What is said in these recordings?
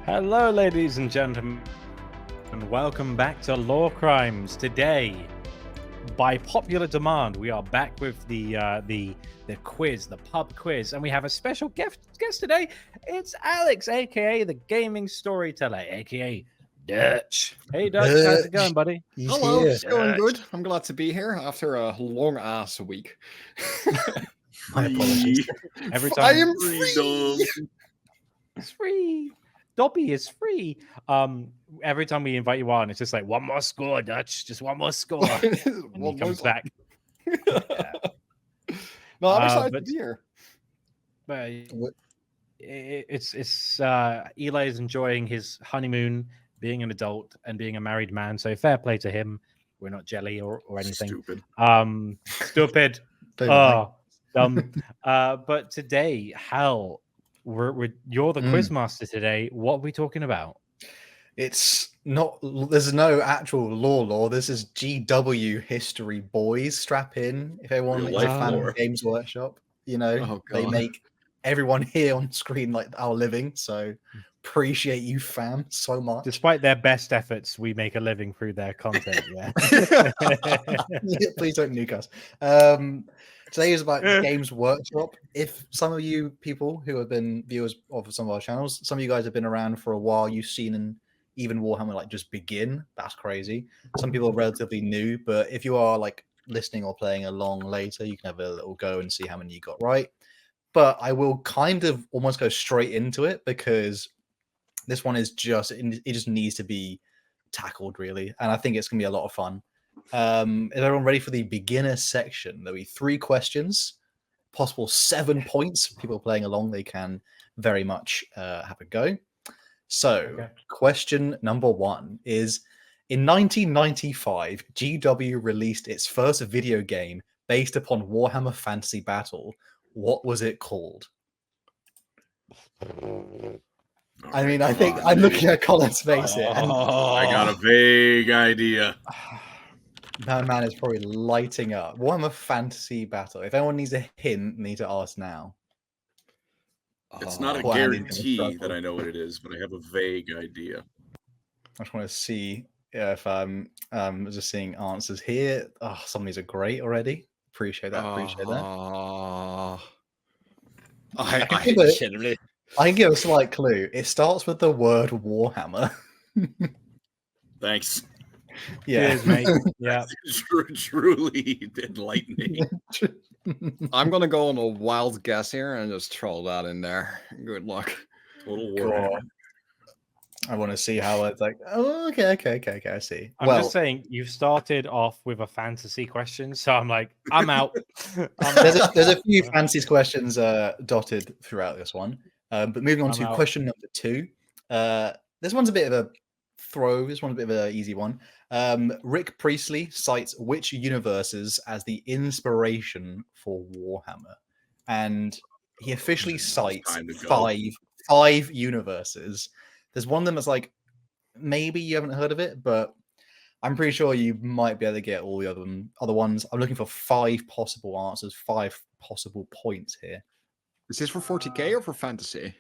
Hello, ladies and gentlemen, and welcome back to LoreCrimes. Today, by popular demand, we are back with the quiz, the pub quiz, and we have a special guest today. It's Alex, aka the Gaming Storyteller, aka Dutch. Hey, Dutch, how's it going, buddy? Hello, it's going good. I'm glad to be here after a long ass week. My apologies. Every time I am free. It's free. Dobby is free. Every time we invite you on, it's just like one more score, Dutch. Just one more score. And he comes back. Yeah. No, I'm excited to be here. But it's Eli is enjoying his honeymoon, being an adult and being a married man. So fair play to him. We're not jelly or anything. Stupid. Stupid. Oh, dumb. But today, Hal, you're the quizmaster today. What are we talking about? It's not. There's no actual lore. This is GW history, boys. Strap in. If everyone is a fan of Games Workshop, you know they make everyone here on screen like our living. So appreciate you, fam, so much. Despite their best efforts, we make a living through their content. Yeah. Please don't nuke us. Today is about Games Workshop. If some of you people who have been viewers of some of our channels, some of you guys have been around for a while, you've seen even Warhammer like just begin. That's crazy. Some people are relatively new, but if you are like listening or playing along later, you can have a little go and see how many you got right. But I will kind of almost go straight into it because this one is just, it just needs to be tackled really. And I think it's going to be a lot of fun. Is everyone ready for the beginner section? There'll be 3 questions, possible 7 points. People playing along, they can very much have a go. So, Question number 1 is: in 1995, GW released its first video game based upon Warhammer Fantasy Battle. What was it called? I mean, I think I'm looking at Colin's face here. And I got a vague idea. That man is probably lighting up. Warhammer Fantasy Battle. If anyone needs a hint, need to ask now. It's not a guarantee that I know what it is, but I have a vague idea. I just want to see if I'm just seeing answers here. Oh, some of these are great already. Appreciate that. I can give a slight clue. It starts with the word Warhammer. Thanks. Yeah, cheers, mate. Yeah, truly enlightening. I'm gonna go on a wild guess here and just troll that in there. Good luck. Total Warhammer. I want to see how it's like. Oh, okay. I see. I'm just saying you've started off with a fantasy question, so I'm like, I'm out. There's a few fantasy questions dotted throughout this one, but moving on to question number 2. This one's a bit of a throw. This one's a bit of an easy one. Rick Priestley cites which universes as the inspiration for Warhammer, and he officially cites 5 universes. There's one of them that's like, maybe you haven't heard of it, but I'm pretty sure you might be able to get all the other ones. I'm looking for 5 possible answers, 5 possible points here. Is this for 40K or for fantasy?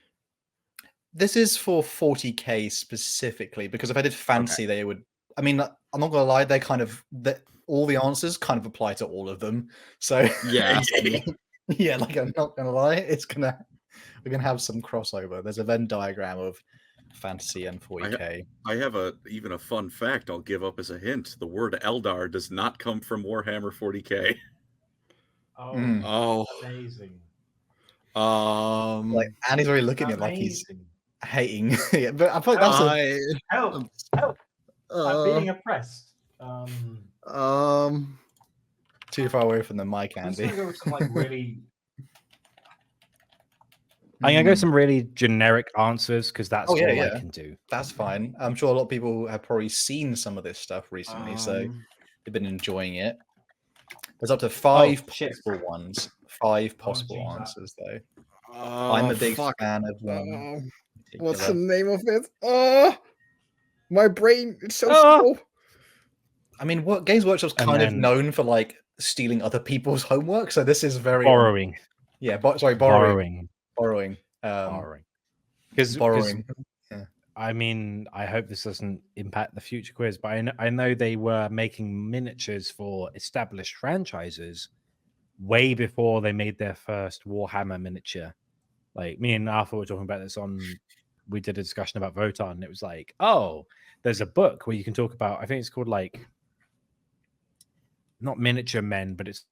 This is for 40K specifically, because if I did fantasy, they would. I mean, I'm not gonna lie, they kind of all the answers kind of apply to all of them. So yeah, yeah, like I'm not gonna lie, we're gonna have some crossover. There's a Venn diagram of fantasy and 40K. I have even a fun fact I'll give up as a hint. The word Eldar does not come from Warhammer 40K. Oh, amazing. Like Andy's already looking at it like he's hating. Yeah, but I feel like that's help. I'm being oppressed. Too far away from the mic, Andy. I'm gonna go some really generic answers because that's all I can do. That's fine. I'm sure a lot of people have probably seen some of this stuff recently, so they've been enjoying it. There's up to 5 possible ones. 5 possible answers, though. I'm a big fan of one. What's the name of it? My brain, it's so slow. I mean, Games Workshop's kind of known for like stealing other people's homework, so this is very borrowing. Yeah, borrowing. Borrowing. Because I mean, I hope this doesn't impact the future quiz, but I know they were making miniatures for established franchises way before they made their first Warhammer miniature. Like me and Arthur were talking about this we did a discussion about Votan, and it was like, oh, there's a book where you can talk about, I think it's called like, not miniature men, but it's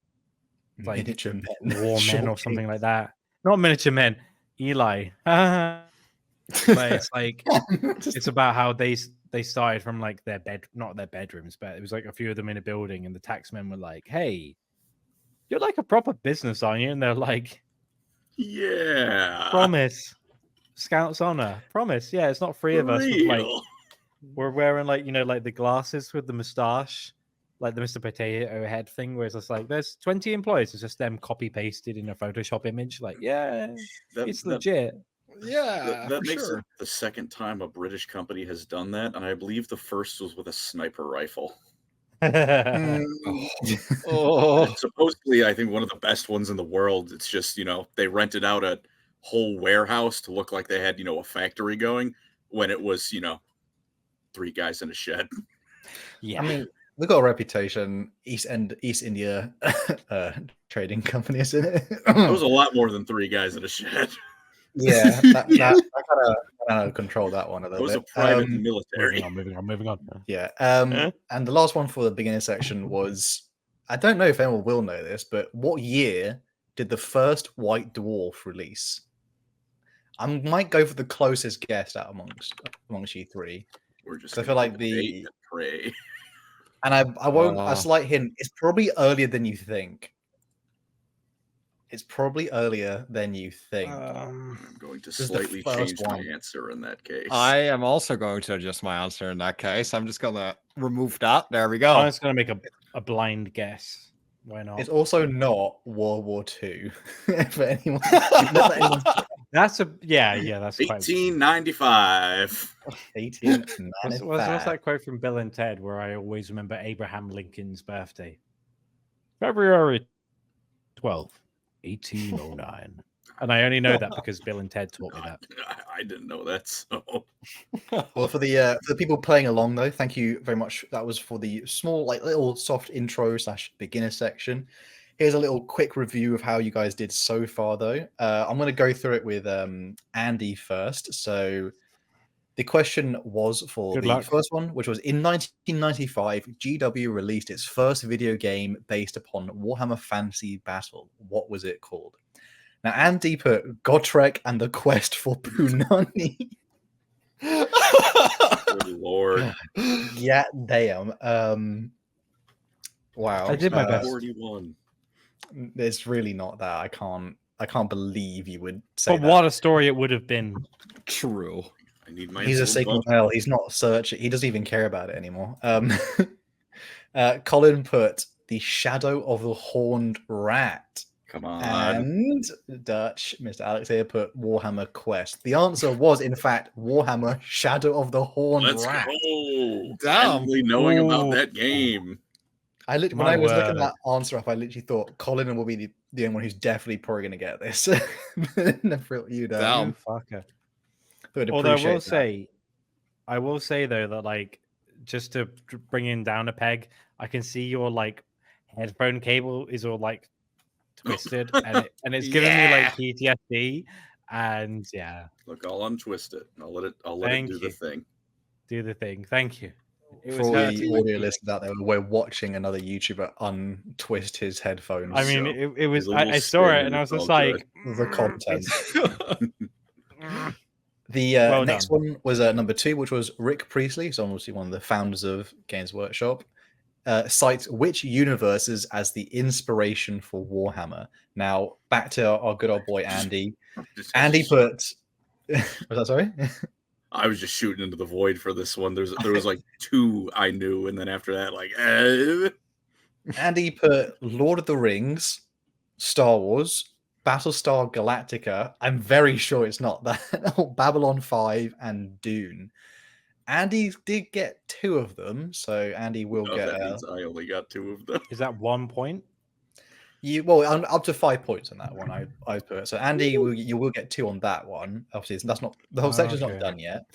like Miniature men. war men or Shocking. something like that. Not miniature men, Eli. But it's like it's about how they started from like their not their bedrooms, but it was like a few of them in a building, and the taxmen were like, "Hey, you're like a proper business, aren't you?" And they're like, Yeah. "Promise, Scouts honor, promise." Yeah, it's not three of us. With, like we're wearing like like the glasses with the moustache, like the Mr. Potato Head thing, where it's just like there's 20 employees. It's just them copy pasted in a Photoshop image. Like, yeah, it's legit. Yeah, that makes it the second time a British company has done that, and I believe the first was with a sniper rifle. Oh. And supposedly, I think one of the best ones in the world. It's just they rented out a whole warehouse to look like they had a factory going when it was 3 guys in a shed. Yeah, I mean, we've got a reputation, East India trading companies in it. It was a lot more than 3 guys in a shed. Yeah, that kind of control that one a little It was bit. a private military. moving on. Yeah. And the last one for the beginner section was, I don't know if anyone will know this, but what year did the first White Dwarf release? I might go for the closest guess out amongst you three. We're just I feel like and pray. And I won't. A slight hint. It's probably earlier than you think. It's probably earlier than you think. I'm going to slightly change my answer in that case. I am also going to adjust my answer in that case. I'm just going to remove that. There we go. I'm just going to make a blind guess. Why not? It's also not World War II. For anyone. That's yeah. That's 1895. 1895. What's that quote from Bill and Ted where I always remember Abraham Lincoln's birthday? February 12th, 1809. And I only know that because Bill and Ted taught me that. I didn't know that. So, well, for the people playing along though, thank you very much. That was for the small, little soft intro / beginner section. Here's a little quick review of how you guys did so far, though. I'm going to go through it with Andy first. So the question was for first one, which was in 1995, GW released its first video game based upon Warhammer Fantasy Battle. What was it called? Now, Andy put Gotrek and the Quest for Punani. good Lord. Yeah, damn. Wow. I did my best. 41. It's really not that. I can't believe you would say but what a story it would have been. True. I need my He's a signal hell. He's not searching. He doesn't even care about it anymore. Colin put The Shadow of the Horned Rat. Come on. And Dutch, Mr. Alex here, put Warhammer Quest. The answer was, in fact, Warhammer Shadow of the Horned Rat. Go. Damn. Finally knowing about that game. When I was looking that answer up, I literally thought Colin will be the only one who's definitely probably going to get this. Never you down. Fucker. Although I will say though that just to bring in down a peg, I can see your headphone cable is all twisted and it's giving me PTSD and yeah. Look, I'll untwist it. I'll let it do the thing. Do the thing. Thank you. For all the audio listeners out there, we're watching another YouTuber untwist his headphones. I mean, it was. I saw it and I was just like, the content. The next one was number 2, which was Rick Priestley, so obviously one of the founders of Games Workshop. Cites which universes as the inspiration for Warhammer. Now, back to our good old boy Andy. Andy put. Was that sorry? I was just shooting into the void for this one. There was 2 I knew, and then after that, Andy put Lord of the Rings, Star Wars, Battlestar Galactica. I'm very sure it's not that. Babylon 5 and Dune. Andy did get 2 of them, so Andy will get. That means I only got 2 of them. Is that 1 point? Up to 5 points on that one. I put so Andy, you will get 2 on that one. Obviously, that's not the whole section's not done yet.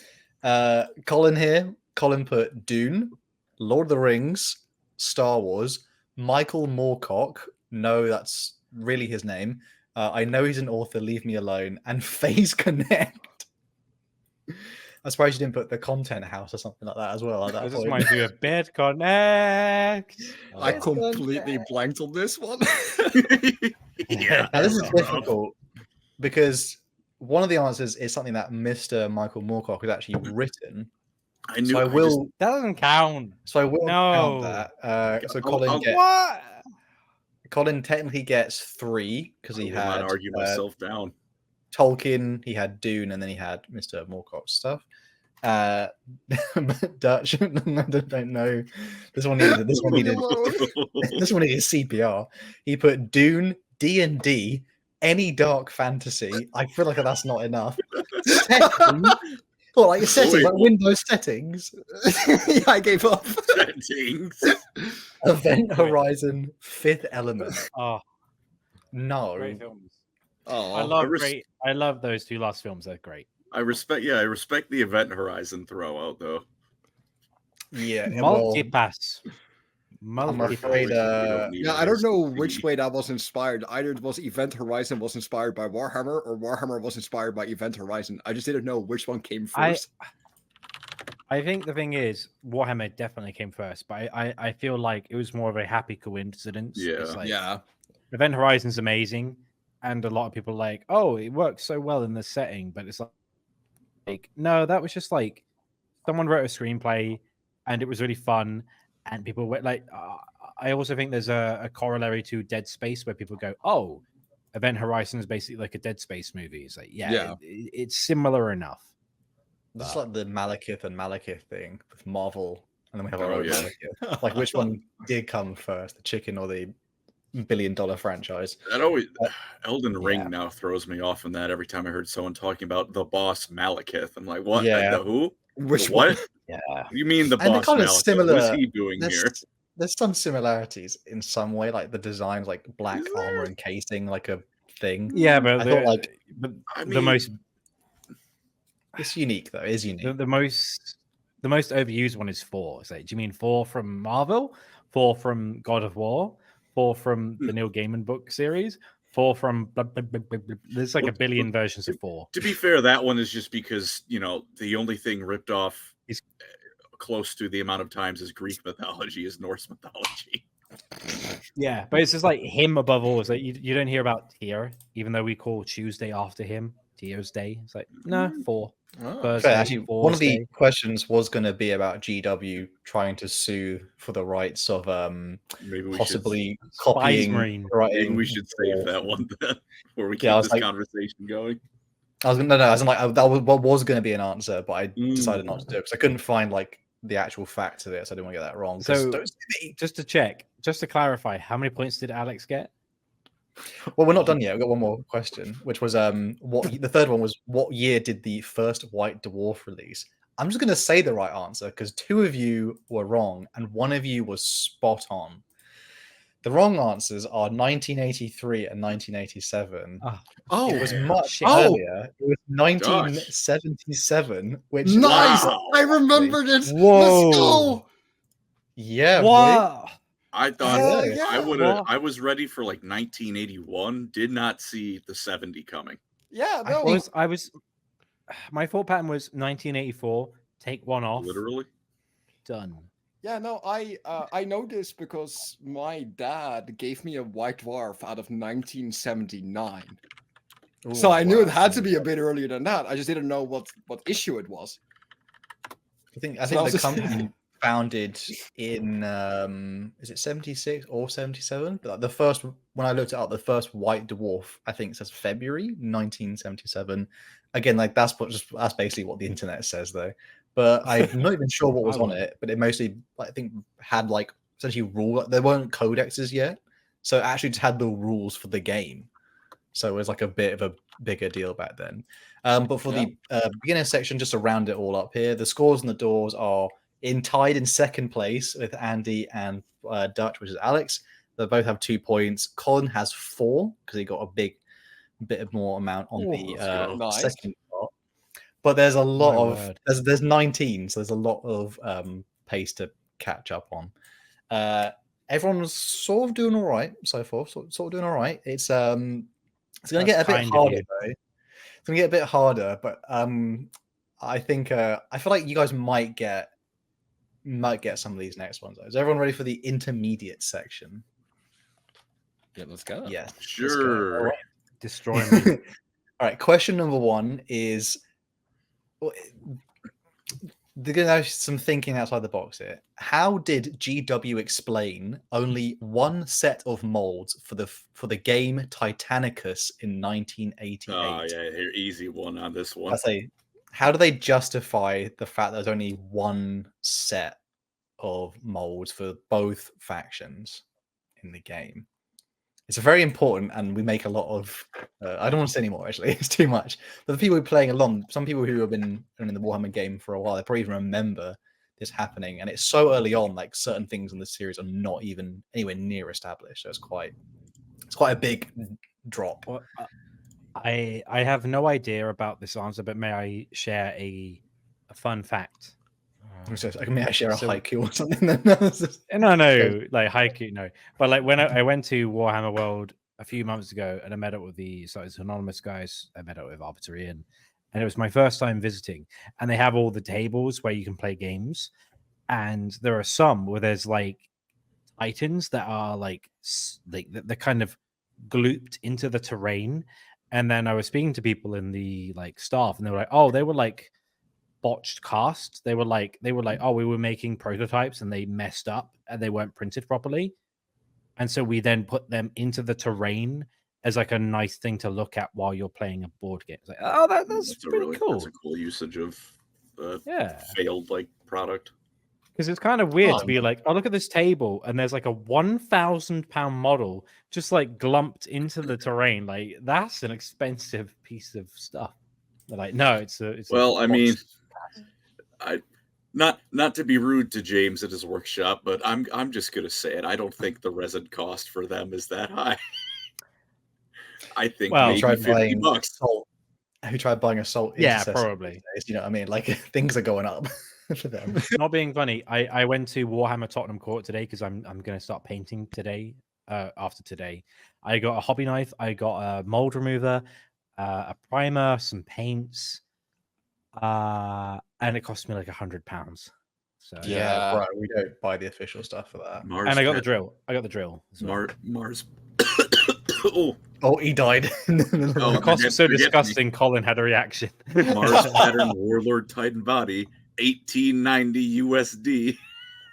Colin here. Colin put Dune, Lord of the Rings, Star Wars, Michael Moorcock. No, that's really his name. I know he's an author. Leave me alone. And Phase Connect. I'm surprised you didn't put the Content House or something like that as well. At that This point. might do a bad connect. I completely blanked on this one. Yeah. Now, this is difficult because one of the answers is something that Mr. Michael Moorcock has actually written. I knew. So I will. That doesn't count. So I will count No. that. So Colin gets. What? Colin technically gets 3 because he I will not had argue myself down. Tolkien, he had Dune, and then he had Mr. Moorcock's stuff. Dutch, I don't know. This one needed CPR. He put Dune, D&D, any dark fantasy. I feel like that's not enough. Settings. Well, like settings, like Windows settings. Yeah, I gave up. Settings. Event Horizon, Fifth Element. Oh, No. great films. Oh, I love those 2 last films. They're great. I respect the Event Horizon throwout though. Yeah, Multipass. I'm afraid. yeah, I don't know which way that was inspired. Either it was Event Horizon was inspired by Warhammer, or Warhammer was inspired by Event Horizon. I just didn't know which one came first. I think the thing is, Warhammer definitely came first, but I feel like it was more of a happy coincidence. Yeah. It's like, Yeah. Event Horizon's amazing, and a lot of people are like, oh, it works so well in this setting, but it's like no, that was just like someone wrote a screenplay, and it was really fun, and people were like, I also think there's a corollary to Dead Space where people go, oh, Event Horizon is basically like a Dead Space movie. It's like, yeah. It's similar enough. That's like the Malekith and Malekith thing with Marvel, and then we have our own yeah. Malekith. Like, which one did come first, the chicken or the $1 billion franchise? That always Elden Ring now throws me off in that every time I heard someone talking about the boss Malekith. I'm like, what? Yeah. The who? Which the what? one? Yeah. You mean the And they're boss kind of Malekith? similar. What's he doing here? There's some similarities in some way, like the designs, like black armor encasing, like a thing. Yeah, but I thought, like, the most it's unique though. It is unique. the most overused one is 4. It's like, do you mean 4 from Marvel, 4 from God of War, 4 from the Neil Gaiman book series, 4 from blah, blah, blah, blah, blah. There's like a billion versions of 4. To be fair, that one is just because the only thing ripped off is close to the amount of times as Greek mythology is Norse mythology. Yeah, but it's just like him above all. It's like you don't hear about Tyr, even though we call Tuesday after him Tyr's Day. It's like, no, 4. Thursday, Actually, one of the questions was going to be about GW trying to sue for the rights of possibly copying. Maybe we should save that one then, before we keep this conversation going. I was that was what was going to be an answer, but I decided not to do it because I couldn't find like the actual facts of it, so I didn't want to get that wrong. So just to check, just to clarify, how many points did Alex get? Well, we're not done yet. We've got one more question, which was the third one was, what year did the first White Dwarf release? I'm just going to say the right answer because 2 of you were wrong and 1 of you was spot on. The wrong answers are 1983 and 1987. It was much earlier. It was 1977, which nice. I remembered it. Whoa. Let's go. Yeah. What? I thought I was ready for like 1981. Did not see the 70 coming. Yeah, no. I was. My thought pattern was 1984. Take 1 off. Literally. Done. Yeah, no. I know this because my dad gave me a White Dwarf out of 1979. Ooh, so I knew it had to be a bit earlier than that. I just didn't know what issue it was. I think the company founded in is it 76 or 77? But the first, when I looked it up, the first White Dwarf, I think it says February 1977. Again, like that's basically what the internet says though. But I'm not even sure what was on it. But it mostly, I think, had like essentially rule. There weren't codexes yet, so it actually just had the rules for the game. So it was like a bit of a bigger deal back then. But for the beginner section, just to round it all up here, the scores on the doors are tied in second place with Andy and Dutch, which is Alex. They both have 2 points. Colin has 4 because he got a bit more amount on the second part. but there's a lot My of word. there's 19, so there's a lot of pace to catch up on. Everyone's sort of doing all right so far. Sort of doing all right. It's going to get a bit harder though. It's going to get a bit harder, but I think I feel like you guys might get some of these next ones. Though. Is everyone ready for the intermediate section? Yeah, let's go. Yes, Sure. All right. Destroy me. All right. Question number 1 is. There's going to have some thinking outside the box here. How did GW explain only one set of molds for the game Titanicus in 1988? Oh yeah, here, easy one on this one. I say, how do they justify the fact there's only one set of molds for both factions in the game? It's very important, and we make a lot of. I don't want to say anymore. Actually, it's too much. But the people who are playing along, some people who have been in the Warhammer game for a while, they probably even remember this happening. And it's so early on, like certain things in the series are not even anywhere near established. So it's quite a big drop. Well, I have no idea about this answer, but may I share a fun fact? So may I share a So- haiku or something? No, like haiku, no. But like when I went to Warhammer World a few months ago, and I met up with it's anonymous guys. I met up with Arbitorian, and it was my first time visiting. And they have all the tables where you can play games, and there are some where there's like titans that are like they're kind of glooped into the terrain. And then I was speaking to people in the like staff, and they were like, "Oh, they were like botched cast. They were like, oh, we were making prototypes and they messed up and they weren't printed properly, and so we then put them into the terrain as like a nice thing to look at while you're playing a board game." It's like, oh, that's pretty cool. That's a cool usage of Yeah, failed like product. because it's kind of weird to be like, oh, look at this table, and there's like a 1,000-pound model just like glumped into the terrain. Like, that's an expensive piece of stuff. They're like, no, it's well, I mean, I not to be rude to James at his workshop, but I'm just gonna say it. I don't think the resin cost for them is that high. I think maybe $50. Salt. Who tried buying a salt? Yeah, probably. You know what I mean? Like things are going up for them. Not being funny, I went to Warhammer Tottenham Court today because I'm going to start painting today. After today, I got a hobby knife, I got a mold remover, a primer, some paints, and it cost me like £100. So Yeah, right. We don't buy the official stuff for that. and I got the drill. I got the drill. As well. Mars. Oh, he died. The cost was so disgusting. Colin had a reaction. Mars pattern Warlord Titan body, 1890 USD.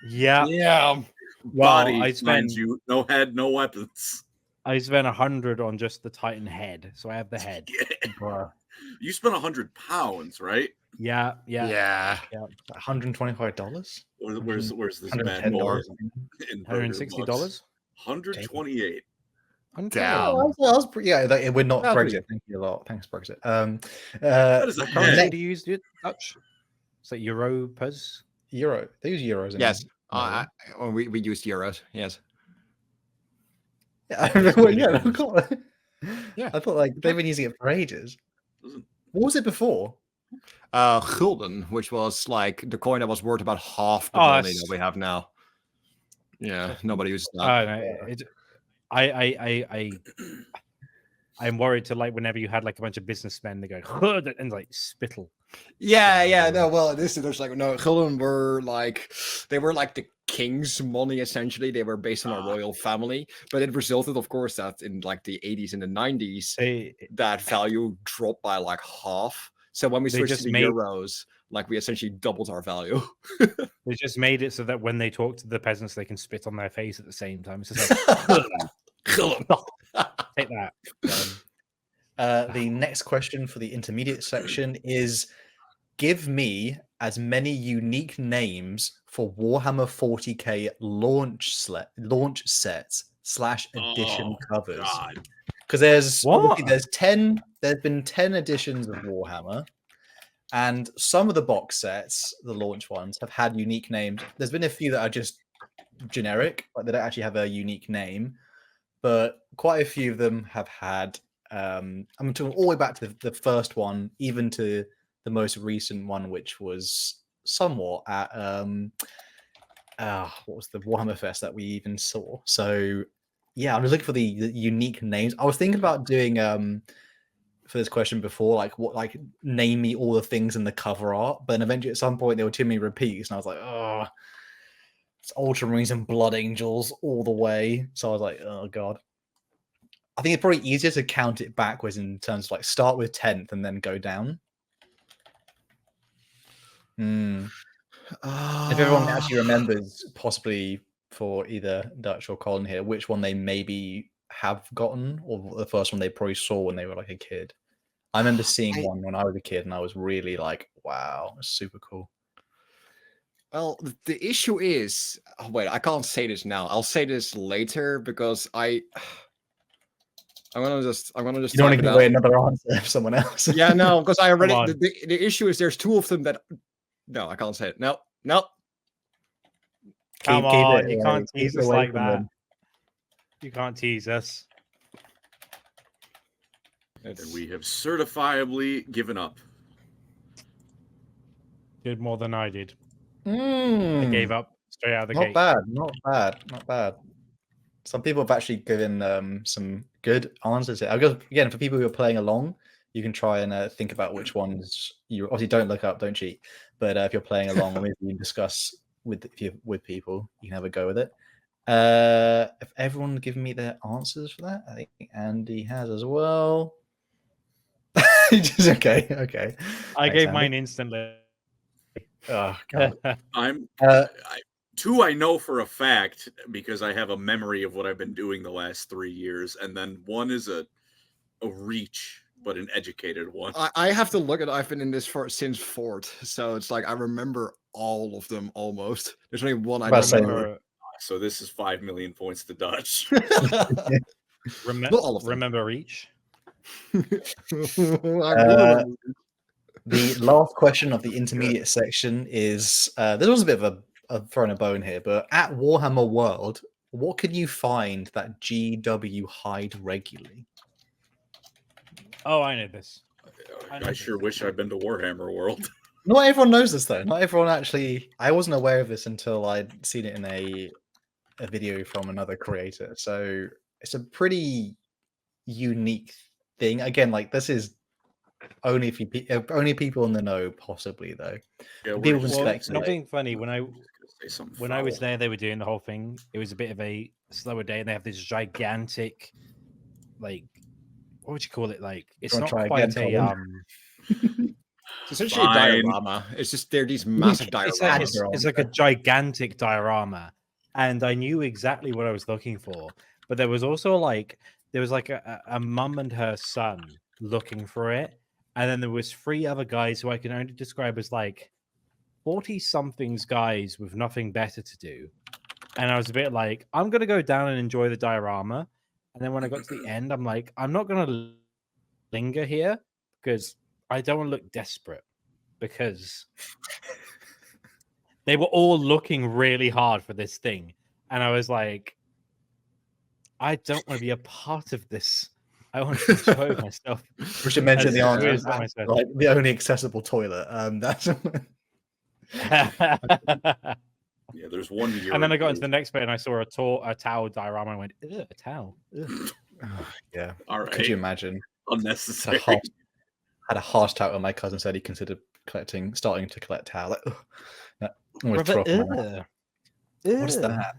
Yeah. Yeah. Body, I spent mind you, no head, no weapons. I spent 100 on just the Titan head, so I have the head. You spent £100, right? Yeah. $125. Where's this bad $110 boy? $160. $128. Damn. Oh, that was pretty, yeah, we're not That'll Brexit. be- Thank you a lot. Thanks, Brexit. That is a What currency head. do you use? Dutch? It's like Europes. Euro. They use euros. Yes. Norway. We used euros. Yes. Yeah, of course. Yeah. I thought like they've been using it for ages. What was it before? Gulden, which was like the coin that was worth about half the Oh, money that's- that we have now. Yeah, nobody uses that. I'm worried to like whenever you had like a bunch of businessmen, they go and like spittle. Yeah, no, well, there's like no Gulden were like they were like the king's money essentially. They were based on a royal family, but it resulted, of course, that in like the 80s and the 90s, that value dropped by like half. So when we switched to the euros, like we essentially doubled our value. They just made it so that when they talk to the peasants, they can spit on their face at the same time. It's just like, take that. The next question for the intermediate section is: give me as many unique names for Warhammer 40K launch sets / edition covers. Because there's 10. There's been 10 editions of Warhammer, and some of the box sets, the launch ones, have had unique names. There's been a few that are just generic, like they don't actually have a unique name, but quite a few of them have had. I'm talking all the way back to the first one, even to the most recent one, which was somewhat at what was the Warhammer Fest that we even saw. So yeah, I'm just looking for the unique names. I was thinking about doing for this question before, like name me all the things in the cover art, but then eventually at some point there were too many repeats, and I was like, oh, it's Ultramarines and Blood Angels all the way. So I was like, oh god. I think it's probably easier to count it backwards in terms of like start with 10th and then go down. If everyone actually remembers, possibly for either Dutch or Colin here, which one they maybe have gotten, or the first one they probably saw when they were like a kid. I remember seeing one when I was a kid, and I was really like, "Wow, it's super cool." Well, the issue is, oh, wait, I can't say this now. I'll say this later because I'm gonna just. You don't want to give away another answer of someone else. Yeah, no, because I already. The issue is there's two of them that. No, I can't say it. No. Come on, you can't tease us like that. You can't tease us. And we have certifiably given up. Did more than I did. I gave up straight out of the gate. Not bad. Some people have actually given some good answers. I guess, again, for people who are playing along, you can try and think about which ones you obviously don't look up, don't cheat. But if you're playing along, or maybe you can discuss with people, you can have a go with it. If everyone given me their answers for that, I think Andy has as well. Just okay. I gave mine instantly. Oh god. Two I know for a fact because I have a memory of what I've been doing the last 3 years, and then one is a reach, but an educated one. I have to look at. I've been in this since Fort, so it's like I remember all of them almost. There's only one I don't remember. So this is 5 million points to Dutch. Remember reach. The last question of the intermediate section is this was a bit of a throwing a bone here, but at Warhammer World, what can you find that GW hide regularly? Oh, I know this. I sure wish I'd been to Warhammer World. Not everyone knows this though. Not everyone actually. I wasn't aware of this until I'd seen it in a video from another creator. So it's a pretty unique thing. Again, like this is only people in the know, possibly though. Yeah, people can not being funny, when I was there, they were doing the whole thing. It was a bit of a slower day, and they have this gigantic, like, what would you call it? Like, it's not quite a It's essentially a diorama. It's just they're these massive dioramas. It's like a gigantic diorama, and I knew exactly what I was looking for. But there was also like a mum and her son looking for it, and then there was 3 other guys who I can only describe as like 40-somethings guys with nothing better to do. And I was a bit like, I'm gonna go down and enjoy the diorama. And then when I got to the end, I'm like, I'm not gonna linger here because I don't want to look desperate, because they were all looking really hard for this thing. And I was like, I don't want to be a part of this. I want to enjoy myself. We should mention the answer. Like the only accessible toilet. That's yeah, there's one year. And then I got into the next bit and I saw a towel diorama and I went, ugh, a towel. Yeah. All right. Could you imagine? Unnecessary. Had a harsh talk when my cousin said he considered starting to collect towel. Like, what is that?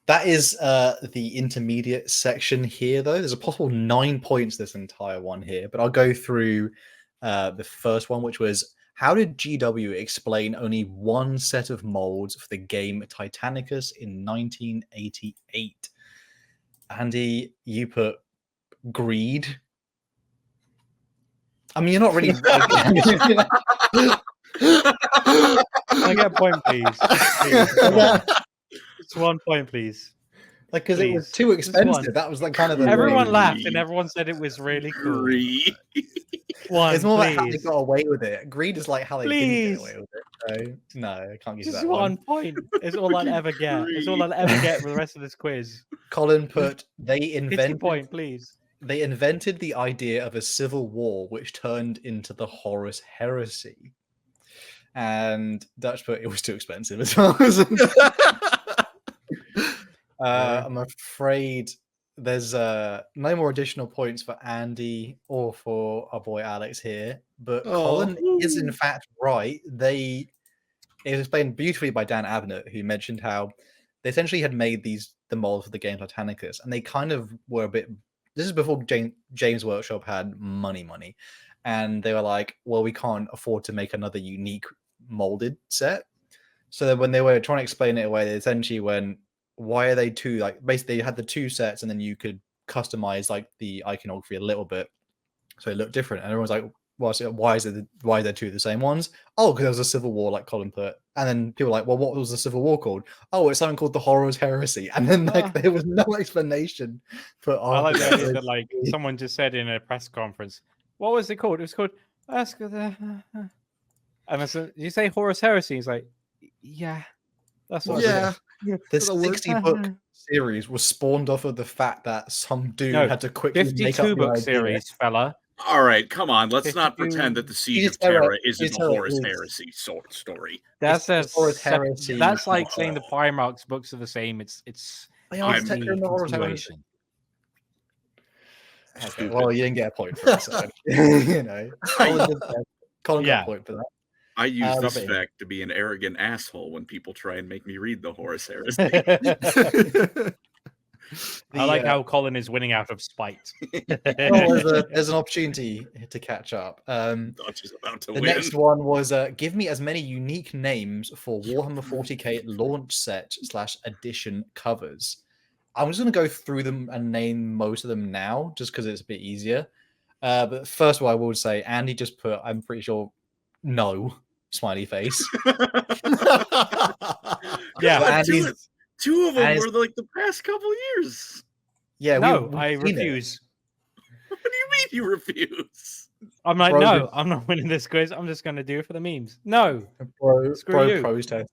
That is the intermediate section here, though. There's a possible 9 points this entire one here, but I'll go through the first one, which was, how did GW explain only one set of molds for the game Titanicus in 1988? Andy, you put greed. I mean, you're not really. Can I get a point, please? It's 1 point, please. Like, because it was too expensive. That was like kind of the everyone laughed and everyone said it was really cool. One, it's more like how they got away with it. Greed is like how they didn't get away with it. So, no, I can't give you that. Just 1 point. It's all I'll ever get. It's all I'll ever get for the rest of this quiz. Colin put, they invented. 50 point, please. they invented the idea of a civil war, which turned into the Horus Heresy. And Dutch put it was too expensive as well. I'm afraid there's no more additional points for Andy or for our boy Alex here, but Colin is in fact right. It was explained beautifully by Dan Abnett, who mentioned how they essentially had made the molds for the game Titanicus, and they kind of were a bit. This is before James Workshop had money, and they were like, "Well, we can't afford to make another unique molded set." So then when they were trying to explain it away, they essentially went, "Why are they two?" Like basically, they had the two sets, and then you could customize like the iconography a little bit, so it looked different. And everyone's like, "Well, so why is there two of the same ones?" Oh, because there was a civil war, like Colin put. And then people were like, "Well, what was the civil war called?" Oh, it's something called the Horus Heresy. And then like there was no explanation for. I like the idea that like someone just said in a press conference, "What was it called?" It was called. And I said, "You say Horus Heresy?" He's like, "Yeah, that's what." Yeah. The 60-book series was spawned off of the fact that some dude had to quickly make up the 52-book idea. series, fella. All right, come on. Let's not 52. pretend that the Siege You of just tell Terra it- isn't you the tell it Horus is. Heresy story. That's It's Horus Heresy. That's like saying the Primarch's books are the same. It's They are easy technically the Horus Heresy. continuation. Okay, Stupid. well, you didn't get a point for that. You know, Colin got a point for that. I use this Robin. fact to be an arrogant asshole when people try and make me read the Horus Heresy. I like how Colin is winning out of spite. There's an opportunity to catch up. Dutch is about to The win. next one was give me as many unique names for Warhammer 40K launch set / edition covers. I'm just going to go through them and name most of them now, just because it's a bit easier. But first of all, I will say Andy just put, I'm pretty sure, no smiley face. Yeah, two of them were like the past couple years. Yeah, no, we've I seen refuse. What do you mean you refuse? I'm like, Bro, no, I'm not winning this quiz. I'm just going to do it for the memes. No, Screw you. Pros tested.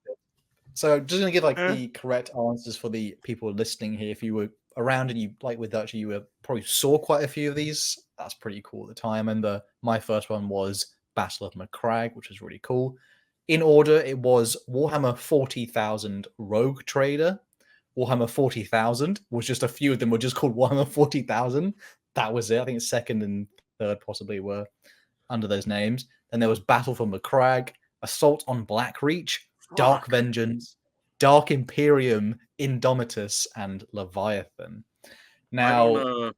So I'm just going to give like the correct answers for the people listening here. If you were around and you, like with Dutch, you probably saw quite a few of these. That's pretty cool at the time. I remember my first one was Battle of Macragge, which was really cool. In order, it was Warhammer 40,000 Rogue Trader. Warhammer 40,000 was just a few of them were just called Warhammer 40,000. That was it. I think second and third possibly were under those names. Then there was Battle for Macragge, Assault on Blackreach, Dark Vengeance, Dark Imperium, Indomitus, and Leviathan. Now,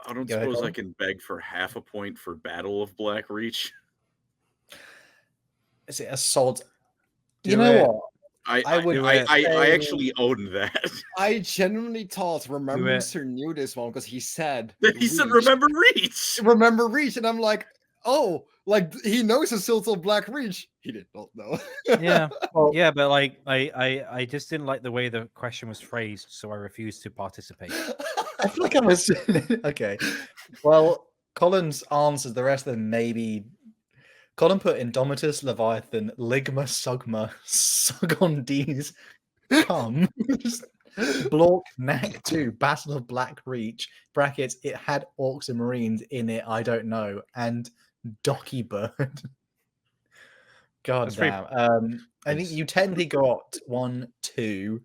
I don't suppose I can beg for half a point for Battle of Blackreach. Is it Assault? You know what? I actually own that. I genuinely thought Remembrancer knew this one because he said Remember Reach. Remember Reach, and I'm like, oh, like he knows Assault on Blackreach. He did not know. Yeah, yeah, but like I just didn't like the way the question was phrased, so I refused to participate. I feel like I was okay. Well, Colin's answers, the rest of them maybe. Colin put Indomitus, Leviathan, Ligma, Sugma, Sugondese, Cum, Blork, Knack 2, Battle of Blackreach, brackets, it had Orcs and Marines in it, I don't know, and Docky Bird. God damn. I think you technically got 1, 2.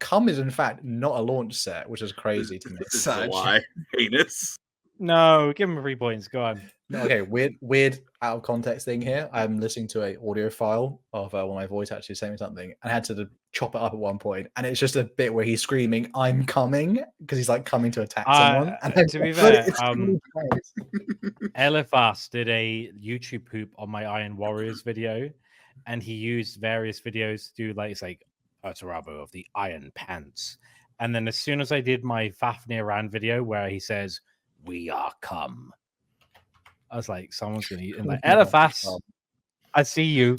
Cum is in fact not a launch set, which is crazy to me. This is a lie. Heinous. No, give him 3 points. Go on. Okay, weird out of context thing here. I'm listening to an audio file of one of my voice actually saying something, and I had to chop it up at one point, and it's just a bit where he's screaming, "I'm coming," because he's like coming to attack someone. And to be fair, Eliphas did a YouTube poop on my Iron Warriors video, and he used various videos to do like it's like Arturabo of the Iron Pants, and then as soon as I did my Fafnir Rand video where he says, "We are come," I was like, someone's gonna eat. And like, Eliphas, I see you.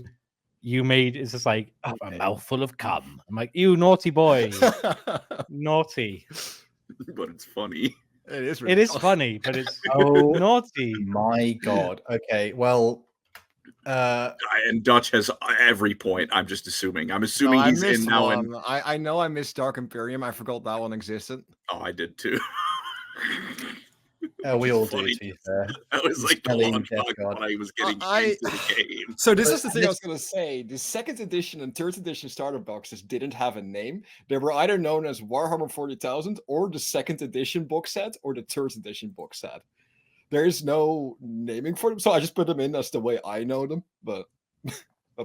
You made it's just like a mouthful of cum. I'm like, you naughty boy, naughty. But it's funny. It is. It is funny, but it's naughty. My God. Okay. Well, and Dutch has every point. I'm just assuming. I'm assuming he's in now. And I know I missed Dark Imperium. I forgot that one existed. oh, I did too. We all do, Funny. to be fair. That was like the Smelly launch Death box God. when I was getting I- into the game. So this But is the thing I this- was gonna say. The 2nd edition and 3rd edition starter boxes didn't have a name. They were either known as Warhammer 40,000 or the 2nd edition box set or the 3rd edition box set. There is no naming for them, so I just put them in as the way I know them. But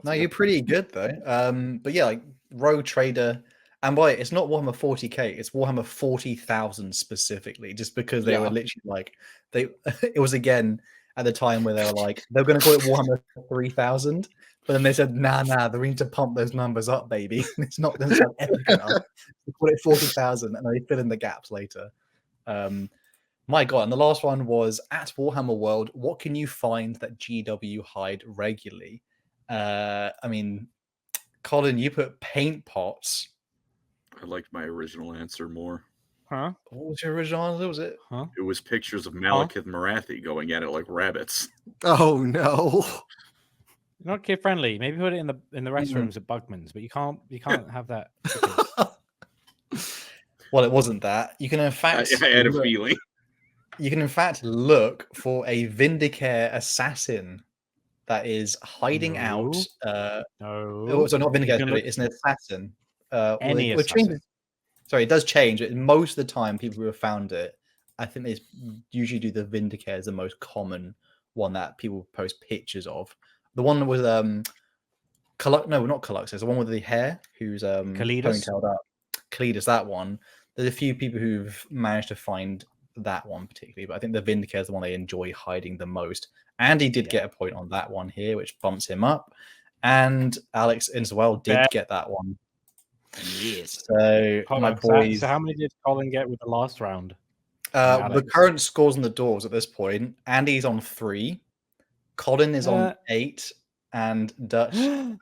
No, you're pretty good though. But yeah, like Rogue Trader, and by it's not Warhammer 40K, it's Warhammer 40,000 specifically, just because they were Yeah. literally like they. It was again at the time where they were like they're going to call it Warhammer 3000, but then they said nah, we need to pump those numbers up, baby. It's not going to sound epic enough. They call it 40,000, and they fill in the gaps later. My God, and the last one was at Warhammer World. What can you find that GW hide regularly? I mean, Colin, you put paint pots. I liked my original answer more. Huh? What was your original answer? Was it? Huh? It was pictures of Malekith Marathi going at it like rabbits. Oh no. Not kid friendly. Maybe put it in the restrooms at Bugman's, but you can't have that. because- Well, it wasn't that. You can in fact I had a look, feeling. you can in fact look for a Vindicare assassin that is hiding out. No. So not You Vindicare, can sorry, look- it's an assassin. Any it changes- assassin. Sorry, it does change. Most of the time, people who have found it, I think they usually do the Vindicare as the most common one that people post pictures of. The one with no, not Caluxus, the one with the hair, who's Kalidas? ponytailed up. Kalidas, that one. There's a few people who've managed to find that one particularly, but I think the Vindicare is the one they enjoy hiding the most. Andy did get a point on that one here, which bumps him up, and Alex as well did get that one. Yes. So Hold my on, boys. So how many did Colin get with the last round? The Alex? current scores on the doors at this point: Andy's on 3, Colin is on 8, and Dutch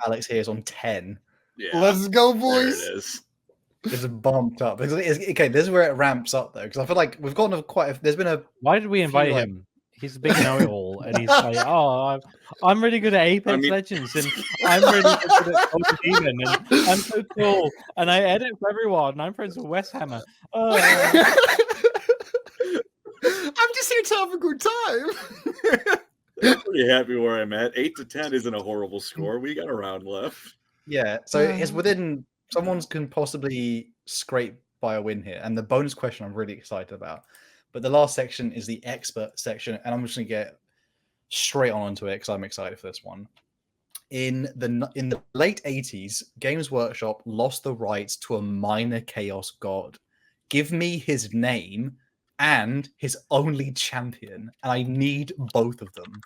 Alex here is on 10. Yeah, Let's go, there boys. it is. It's bumped up. Okay, this is where it ramps up though, because I feel like we've gotten there's been a. Why did we invite like- him? He's a big know-it-all, and he's like, "Oh, I'm really good at Apex Legends, and I'm really good at Ultra Demon, and I'm so cool, and I edit for everyone, and I'm friends with West Hammer." I'm just here to have a good time. I'm pretty happy where I'm at. 8 to 10 isn't a horrible score. We got a round left. Yeah, so it's within someone's can possibly scrape by a win here, and the bonus question I'm really excited about. But the last section is the expert section, and I'm just going to get straight onto it because I'm excited for this one. In the late 80s, Games Workshop lost the rights to a minor chaos god. Give me his name and his only champion, and I need both of them.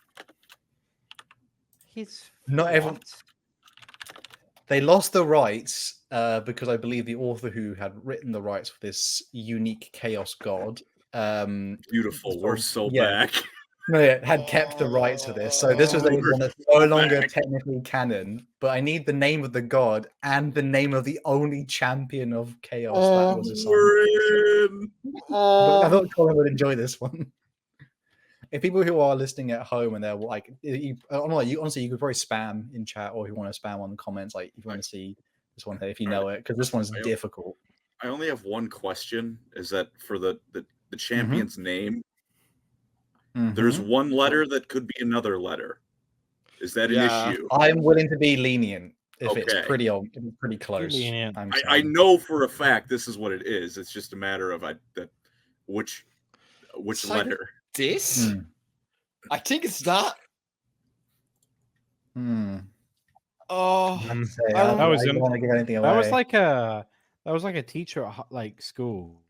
He's Not everyone. They lost the rights because I believe the author who had written the rights for this unique chaos god. Beautiful. We're so yeah. back. No, yeah, had kept the rights for this. So this was the one that's no longer technically canon, but I need the name of the god and the name of the only champion of chaos that was assigned. We're in. I thought Colin would enjoy this one. If people who are listening at home and they're like, honestly, you could probably spam in chat, or if you want to spam on the comments, like if you want to see this one here, if you know it, because this one's difficult. I only have one question: is that for the champion's name? There's one letter that could be another letter. Is that an issue? I'm willing to be lenient if it's Okay. pretty close. lenient. I know for a fact this is what it is. It's just a matter of which It's like letter. this? I think it's that. Oh, That was I don't want to give anything away. That was like a teacher at like school.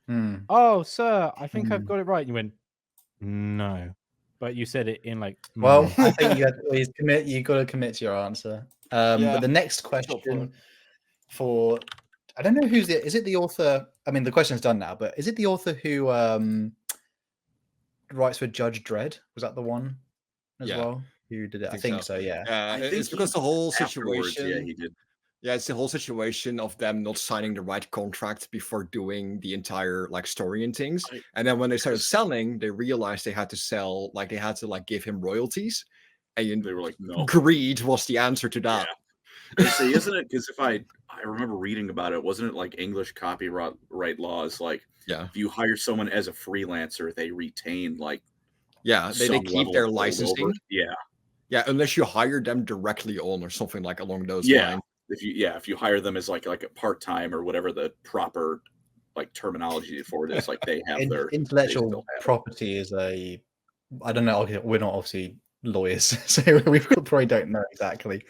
Hmm. Oh, sir, I think I've got it right. And you went, no, but you said it in like. Well, I think you got to commit to your answer. But the next question for I don't know is it the author? I mean, the question's done now, but is it the author who writes for Judge Dredd? Was that the one as well? Who did it? I think so. Yeah. I think it's because the whole Afterwards, situation. yeah, he did. Yeah, it's the whole situation of them not signing the right contract before doing the entire like story and things. And then when they started selling, they realized they had to sell, like they had to like give him royalties. And they were like, no. Greed was the answer to that. Yeah. See, isn't it? Because if I remember reading about it, wasn't it like English copyright laws? Like Yeah. If you hire someone as a freelancer, they retain like they some keep level their of licensing. holdover. Yeah. Yeah, unless you hire them directly on or something like along those Yeah. lines. If you hire them as like a part-time or whatever the proper like terminology for it is, like they have their intellectual property is I don't know. We're not obviously lawyers, so we probably don't know exactly.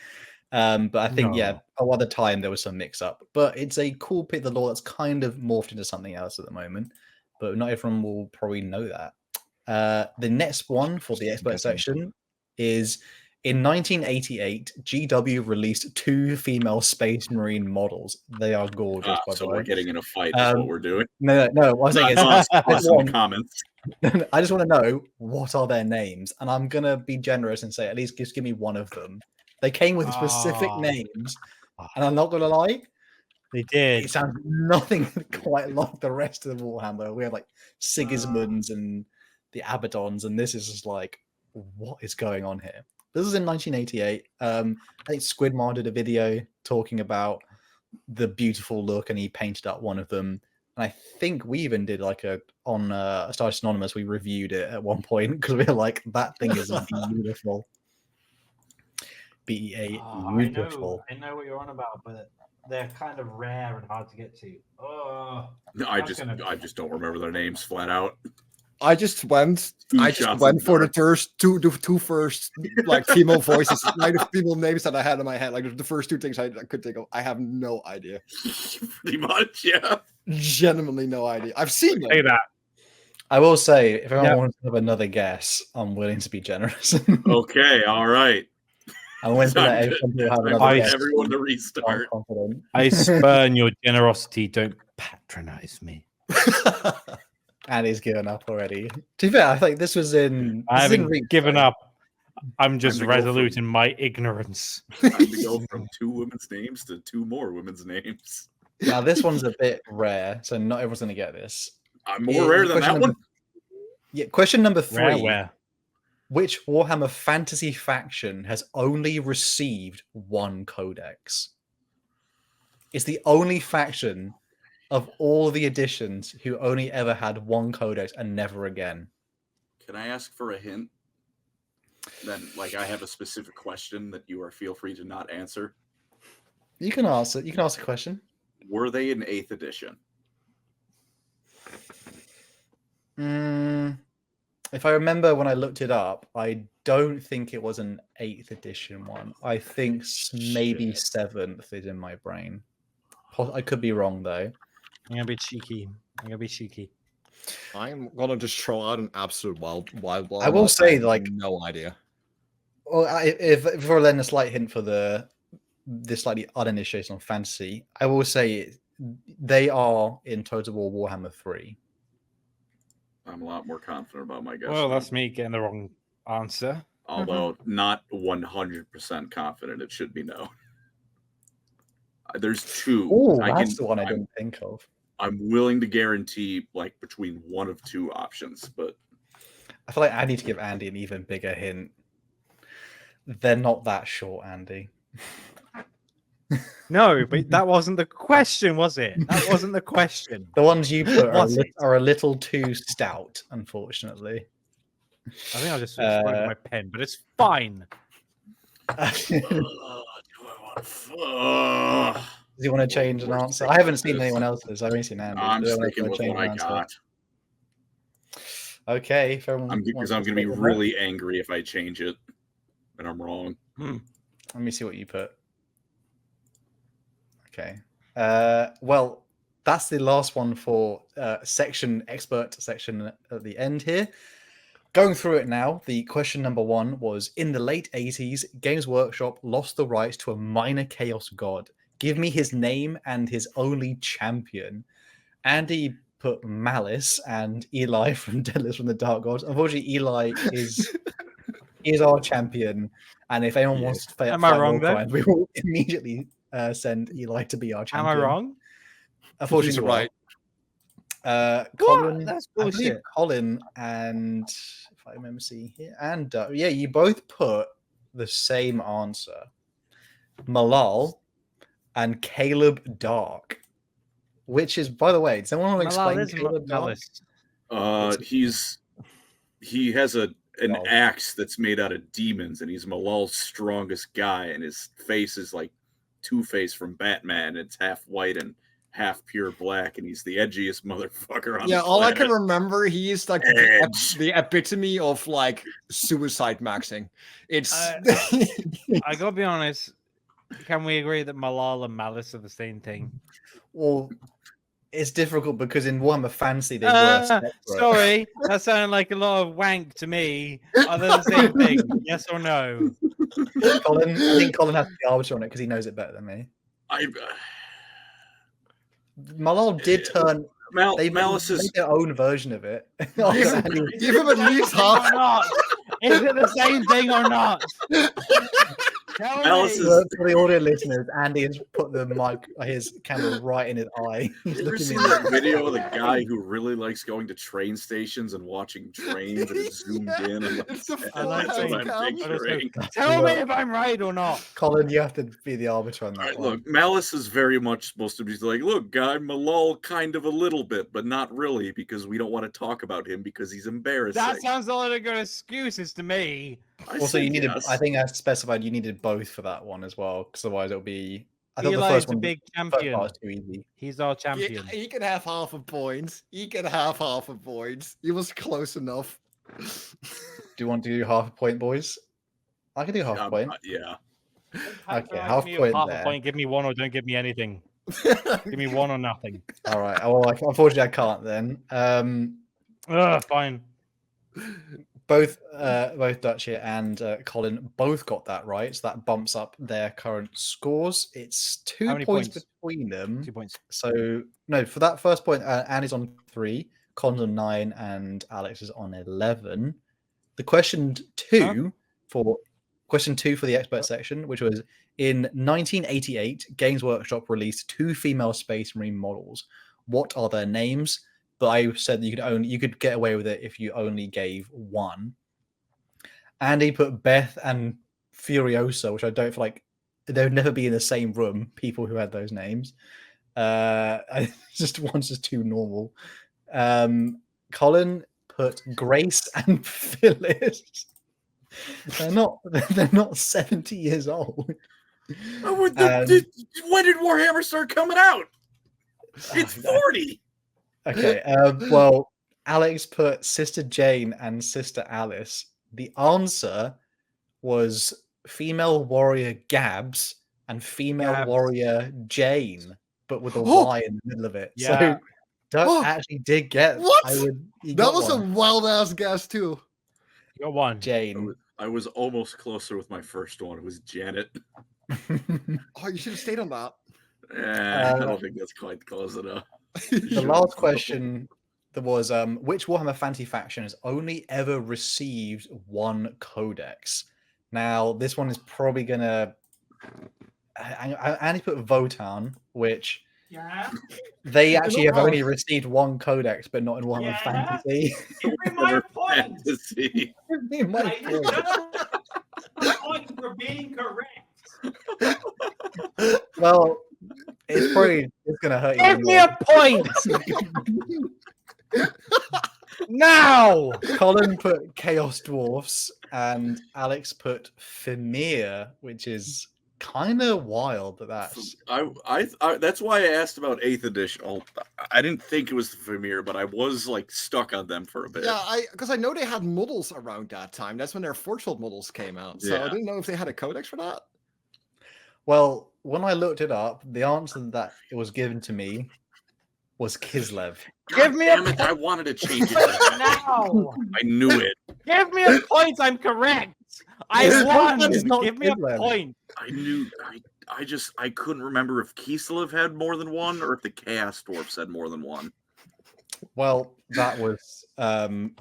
But I think at the time there was some mix-up. But it's a cool bit of the law that's kind of morphed into something else at the moment. But not everyone will probably know that. The next one for the expert section is in 1988, GW released 2 female Space Marine models. They are gorgeous, by the so way. we're getting in a fight is what we're doing. No. What I was saying is, awesome comments. I just want to know what are their names, and I'm gonna be generous and say at least just give me one of them. They came with specific names, and I'm not gonna lie, they did. It sounds nothing quite like the rest of the Warhammer. We have like Sigismunds and the Abaddons, and this is just like, what is going on here? This is in 1988. I think Squidmar did a video talking about the beautiful look, and he painted up one of them. And I think we even did like on Star Anonymous, we reviewed it at one point because we were like, that thing is beautiful. Beautiful. I know what you're on about, but they're kind of rare and hard to get to. No, I just don't remember their names flat out. I just went for the two first like female voices, like the female names that I had in my head. Like the first 2 things I could think of. I have no idea. Pretty much, yeah. Genuinely no idea. I've seen them. Say that. I will say, if anyone wants to have another guess, I'm willing to be generous. Okay, all right. I'm willing to let everyone to restart. I spurn your generosity. Don't patronize me. And he's given up already. To be fair, I think this was in. I haven't given up. I'm just resolute in my ignorance. Time to go from 2 women's names to 2 more women's names. Now, this one's a bit rare, so not everyone's going to get this. More rare than that one? Yeah, question number 3. Rare. Which Warhammer Fantasy faction has only received 1 codex? It's the only faction of all the editions who only ever had 1 codex and never again. Can I ask for a hint? Then, like, I have a specific question that you feel free to not answer. You can ask it. You can ask a question. Were they in 8th edition? If I remember when I looked it up, I don't think it was an 8th edition one. I think maybe 7th is in my brain. I could be wrong though. I'm gonna be cheeky. I'm gonna just throw out an absolute wild. I will say, like, no idea. Well, if we're letting a slight hint for this slightly uninitiated on fantasy, I will say they are in Total War Warhammer 3. I'm a lot more confident about my guess. Well, that's me getting the wrong answer. Although not 100% confident, it should be no. There's 2. Oh, that's the one I didn't think of. I'm willing to guarantee like between 1 of 2 options, but I feel like I need to give Andy an even bigger hint. They're not that short, Andy. No, but that wasn't the question, was it? That wasn't the question. The ones you put are a little too stout, unfortunately. I think I just wrote my pen, but it's fine. Do you want to change an answer? I haven't seen anyone else's. I've only seen Andy. I'm sticking with what I got. Okay, because I'm going to be really angry if I change it and I'm wrong. Let me see what you put. Okay. Well, that's the last one for expert section at the end here. Going through it now, the question number 1 was, in the late 80s, Games Workshop lost the rights to a minor chaos god. Give me his name and his only champion. Andy put Malice, and Eli from Deadlist from the Dark Gods. Unfortunately, Eli is our champion, and if anyone wants to Am I wrong though? we will immediately send Eli to be our champion. Am I wrong? Unfortunately, right. Colin, that's bullshit. I believe Colin and, if I remember seeing here, and you both put the same answer. Malal and Caleb Dark. which is, by the way, does anyone want to Malal explain is Caleb now? Malice. He has an Oh. axe that's made out of demons, and he's Malal's strongest guy, and his face is like Two-Face from Batman. It's half white and half pure black, and he's the edgiest motherfucker on the all I can planet. remember, he is like the epitome of like suicide maxing. It's I gotta be honest. Can we agree that Malal and Malice are the same thing? Well, it's difficult because in Warhammer Fantasy they were separate. Sorry, that sounded like a lot of wank to me. Are they the same thing? Yes or no? Colin, I think Colin has to be arbiter on it because he knows it better than me. Malal did turn. They Malice made is their own version of it. give him at least half. Or not? Is it the same thing or not? Tell Malice me. is- For the audio listeners, Andy has put the his camera right in his eye. He's You ever looking seen in that video of the guy who really likes going to train stations and watching trains and it's zoomed in? And It's the I like that's what trains. I'm picturing. Tell me if I'm right or not. Colin, you have to be the arbiter on that All right, one. look, Malice is very much supposed to be like, look, guy, Malal kind of a little bit, but not really, because we don't want to talk about him because he's embarrassing. That sounds a lot of good excuses to me. Also, you needed. yes. I think I specified you needed both for that one as well, because otherwise it'll be. I thought the Eli's first a one, big first champion. part was too easy. He's our champion. He can have half a point. He can have half a point. He was close enough. Do you want to do half a point, boys? I can do half a point. Yeah. Okay, Give half me point half there. a point. Give me one or don't give me anything. Give me one or nothing. All right. Well, unfortunately, I can't then. Fine. Both Dutchie and Colin both got that right, so that bumps up their current scores. It's 2 How many points points? between them. 2 points. So no, for that first point, Annie's on 3, Colin's on 9, and Alex is on 11. The question two for the expert section, which was in 1988, Games Workshop released 2 female Space Marine models. What are their names? But I said that you could get away with it if you only gave one. Andy put Beth and Furiosa, which I don't feel like they would never be in the same room. People who had those names, one's just too normal. Colin put Grace and Phyllis. They're not 70 years old. When did Warhammer start coming out? It's 40. Okay, well, Alex put Sister Jane and Sister Alice. The answer was female warrior Gabs and female Gabs. warrior Jane, but with a Y in the middle of it. Yeah. So Doug actually did get What? He That got was a one. wild ass guess too. You got one. Jane. I was almost closer with my first one. It was Janet. Oh, you should have stayed on that. I don't think that's quite close enough. The last question that was which Warhammer Fantasy faction has only ever received one codex? Now, this one is probably gonna. Andy put Votan, which they actually have only received one codex, but not in Warhammer Fantasy. Give me my point. Fantasy. Give me my point. Point for being correct. Well, it's gonna hurt you. Give me a point. Now. Colin put Chaos Dwarfs and Alex put Fimir, which is kind of wild. That's I that's why I asked about 8th edition. I didn't think it was the Fimir, but I was like stuck on them for a bit. Yeah, because I know they had models around that time. That's when their Forge World models came out. So I Yeah. didn't know if they had a codex for that. well. When I looked it up, the answer that it was given to me was Kislev. Give me a Damn it, I wanted to change it. I now. knew it. Give me a point. I'm correct. I It's won. not- it's not Give me a Finland. point. I knew. I couldn't remember if Kislev had more than one or if the Chaos Dwarfs had more than one. Well, that was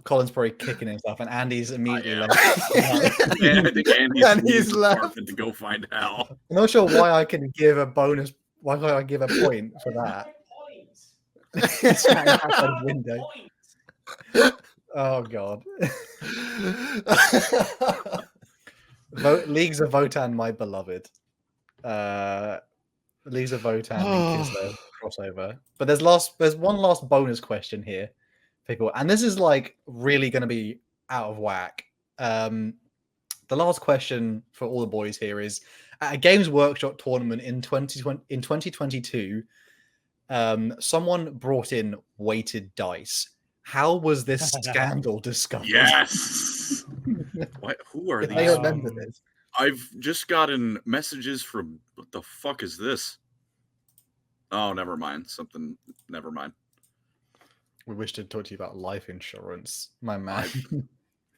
Colin's probably kicking himself, and Andy's immediately yeah. left. Man, I think Andy's And he's left. to go find Hal. I'm not sure why I can give a bonus. Why can't I give a point for that? Standing outside the window. Oh god. Leagues of Votan, my beloved. Leagues of Votan and Kislev crossover. But there's one last bonus question here, people, and this is like really going to be out of whack. The last question for all the boys here is: at a Games Workshop tournament in 2022, someone brought in weighted dice. How was this scandal discovered? Yes. Who are If they these? remember this. I've just gotten messages from. What the fuck is this? Oh, never mind. Never mind. We wish to talk to you about life insurance, my man.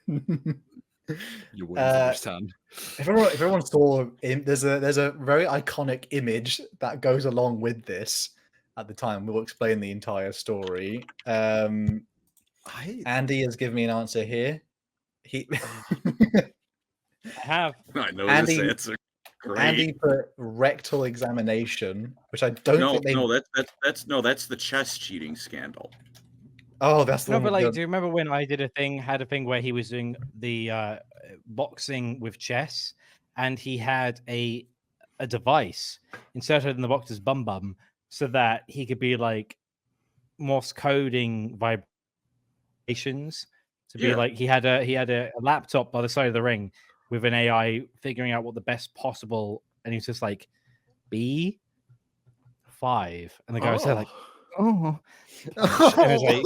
You wouldn't understand. If everyone saw, there's a very iconic image that goes along with this. At the time, we'll explain the entire story. Andy has given me an answer here. I have. I know Andy, this answer. Great. Andy put rectal examination, which I don't think they. No, that's the chess cheating scandal. Oh, that's the No, one. but like, do you remember when I had a thing where he was doing the boxing with chess, and he had a device inserted in the boxer's bum so that he could be like Morse coding vibrations to be like he had a laptop by the side of the ring with an AI figuring out what the best possible, and he was just like B5, and the guy was there like, oh, and it was like.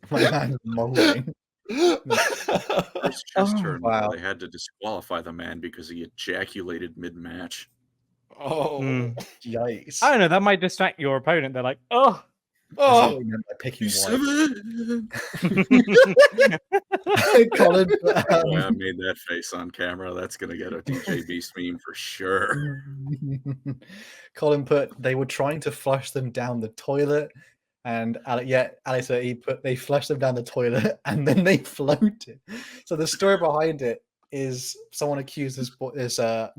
My man's mulling. First chess turn, wow. they had to disqualify the man because he ejaculated mid-match. Yikes! I don't know. That might distract your opponent. They're like, oh, picking Colin, I made that face on camera. That's gonna get a DJ Beast meme for sure. Colin put they were trying to flush them down the toilet. And Alex, they flushed them down the toilet and then they floated. So the story behind it is someone accused this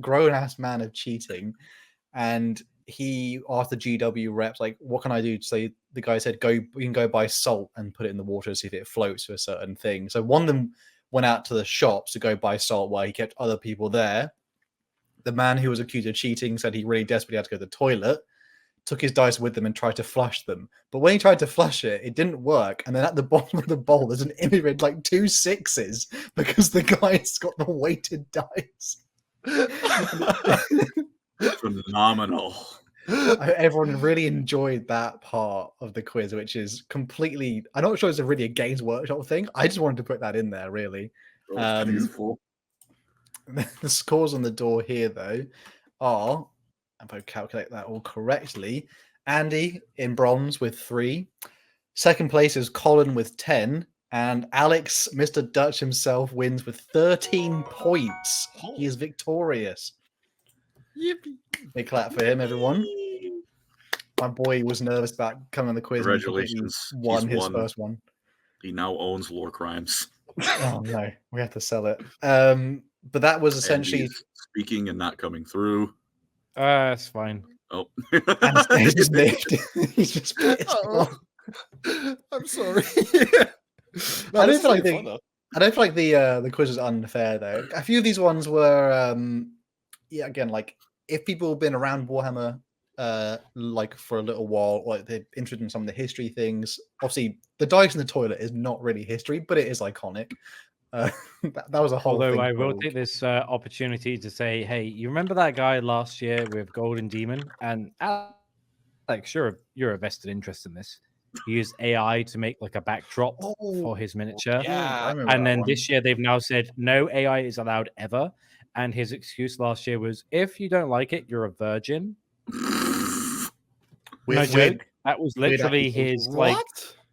grown-ass man of cheating, and he asked the GW reps, like, what can I do? So the guy said, you can go buy salt and put it in the water to see if it floats to a certain thing. So one of them went out to the shops to go buy salt while he kept other people there. The man who was accused of cheating said he really desperately had to go to the toilet, took his dice with them and tried to flush them. But when he tried to flush it, it didn't work. And then at the bottom of the bowl, there's an image with like 2 6s because the guy's got the weighted dice. Phenomenal. Everyone really enjoyed that part of the quiz, which is completely... I'm not sure it's really a Games Workshop thing. I just wanted to put that in there, really. Beautiful. The scores on the door here, though, are... if I calculate that all correctly, Andy in bronze with 3. Second place is Colin with 10. And Alex, Mr. Dutch himself, wins with 13 points. He is victorious. Yippee. Big clap for him, everyone. My boy was nervous about coming on the quiz. Congratulations. And won his first one. He now owns LoreCrimes. Oh, no. We have to sell it. But that was essentially... speaking and not coming through. It's fine. Oh. He's just pissed. He's just pissed. I'm sorry. I don't feel like the quiz was unfair though. A few of these ones were again, like if people have been around Warhammer like for a little while, like they're interested in some of the history things. Obviously the dice in the toilet is not really history, but it is iconic. That was a whole Although thing. I will take this opportunity to say, hey, you remember that guy last year with Golden Demon? And Alex, you're a vested interest in this. He used AI to make like a backdrop for his miniature. Yeah, and then this year they've now said no AI is allowed ever. And his excuse last year was, if you don't like it, you're a virgin. No joke. That was literally his like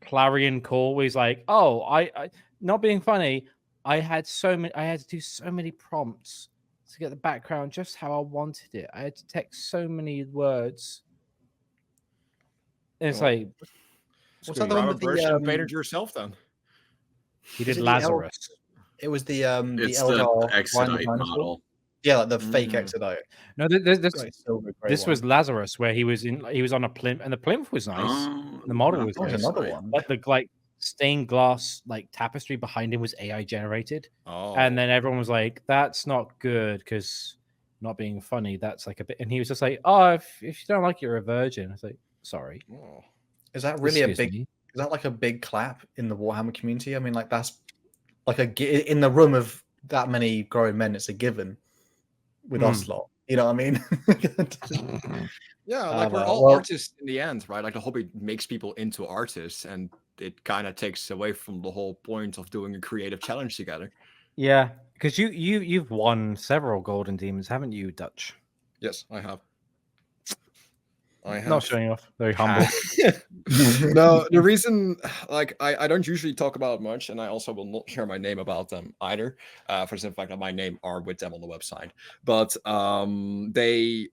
clarion call where he's like, oh, I not being funny, I had to do so many prompts to get the background just how I wanted it. I had to text so many words. And it's like, what's that the one with the invaded yourself then? He did Lazarus. It was the Exodite model. Yeah, like the fake Exodite. No, this was Lazarus, where he was on a plinth, and the plinth was nice. The model was nice. Another one. But the stained glass tapestry behind him was AI generated. And then everyone was like, "That's not good," because not being funny, that's like a bit. And he was just like, "Oh, if you don't like it, you're a virgin." I was like, Sorry. Oh. Is that really Excuse a big? me. Is that like a big clap in the Warhammer community? I mean, like that's like in the room of that many grown men. It's a given with Ocelot. You know what I mean? Yeah, like we're all artists in the end, right? Like the hobby makes people into artists, and it kind of takes away from the whole point of doing a creative challenge together. Yeah, because you've won several golden demons, haven't you, Dutch? Yes, I have. I have. Not showing off. Very humble. No, the reason, like, I don't usually talk about much, and I also will not share my name about them either. For the simple fact that my name are with them on the website. But the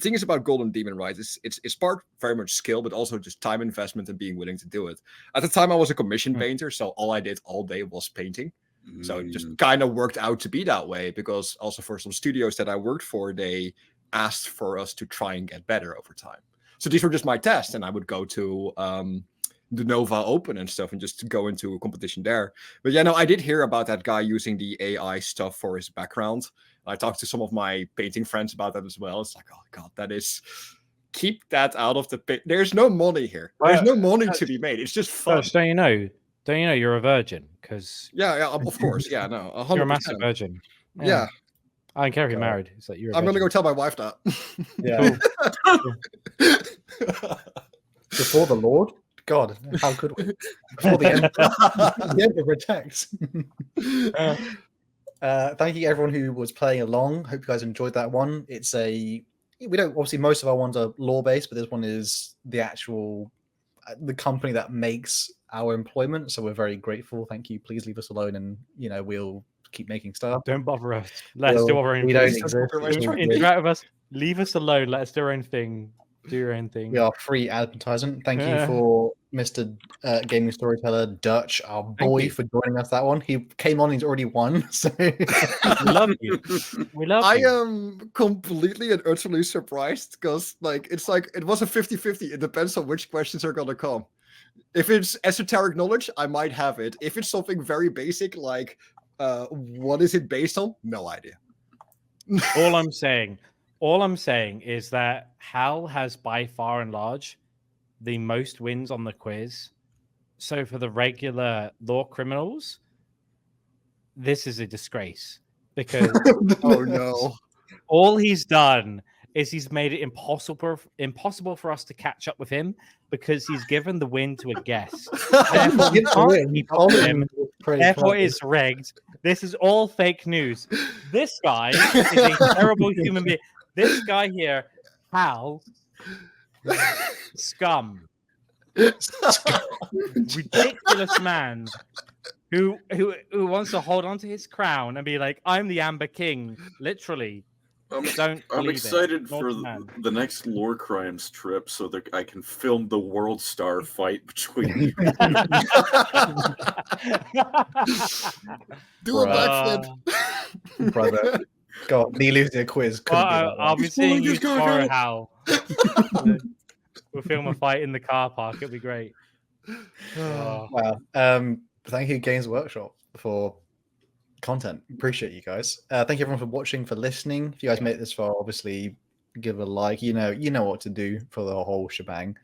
thing is about Golden Demon, right? It's part very much skill, but also just time investment and being willing to do it. At the time, I was a commission painter, so all I did all day was painting. So it just kind of worked out to be that way, because also for some studios that I worked for, they asked for us to try and get better over time. So these were just my tests, and I would go to the Nova Open and stuff and just go into a competition there. But yeah, no, I did hear about that guy using the AI stuff for his background. I talked to some of my painting friends about that as well. It's like, oh god, that is... Keep that out of the... There's no money here. There's no money to be made. It's just fun. Dutch, don't you know you're a virgin? Because yeah, of course. Yeah, no, 100%. you're a massive virgin. Yeah. I don't care if you're married. It's like I'm going to go tell my wife that. Yeah. Before the Lord? God, how could we? Before the end, the end protects. Thank you everyone who was playing along. Hope you guys enjoyed that one. It's we don't, obviously most of our ones are lore based, but this one is the actual the company that makes our employment. So we're very grateful. Thank you. Please leave us alone, and we'll keep making stuff. Don't bother us. Let us do our own thing. We don't exist. Interact with us. Leave us alone. Let us do our own thing. Do your own thing. We are free advertisement. Thank you for Mr. Gaming Storyteller Dutch, our boy, for joining us that one. He came on, he's already won. So we love you. We love you. I am completely and utterly surprised, because it was a 50-50. It depends on which questions are gonna come. If it's esoteric knowledge, I might have it. If it's something very basic like what is it based on? No idea. All I'm saying is that Hal has by far and large the most wins on the quiz. So for the regular lore criminals, this is a disgrace, because oh no, all he's done is he's made it impossible for us to catch up with him, because he's given the win to a guest. Therefore, therefore it's rigged. This is all fake news. This guy is a terrible human being. This guy here, Hal, scum, ridiculous man who wants to hold on to his crown and be like, "I'm the Amber King," literally. I'm excited for the next LoreCrimes trip, so that I can film the World Star fight between you. Do a backflip, brother. God, me losing a quiz. I'll be seeing you tomorrow, Hal. We'll film a fight in the car park. It'll be great. Wow. Thank you, Games Workshop, for content. Appreciate you guys. Thank you everyone for watching, for listening. If you guys made it this far, obviously give a like. You know what to do for the whole shebang.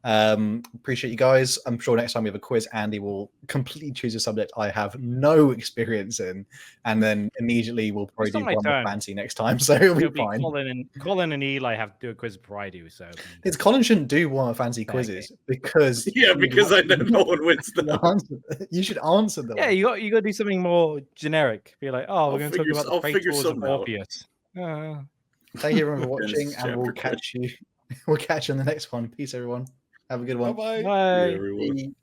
Appreciate you guys. I'm sure next time we have a quiz, Andy will completely choose a subject I have no experience in, and then immediately we'll probably do one more fancy next time, so it'll be fine. Colin and Eli have to do a quiz before I do. So Colin shouldn't do one of fancy quizzes because I know no one wins them. You should answer them. Yeah, you got to do something more generic. Be like, oh, we're going to talk about the fatals of Orpheus. Thank you everyone for watching, and we'll catch you. We'll catch you on the next one. Peace, everyone. Have a good one. Bye-bye. Bye. Everyone.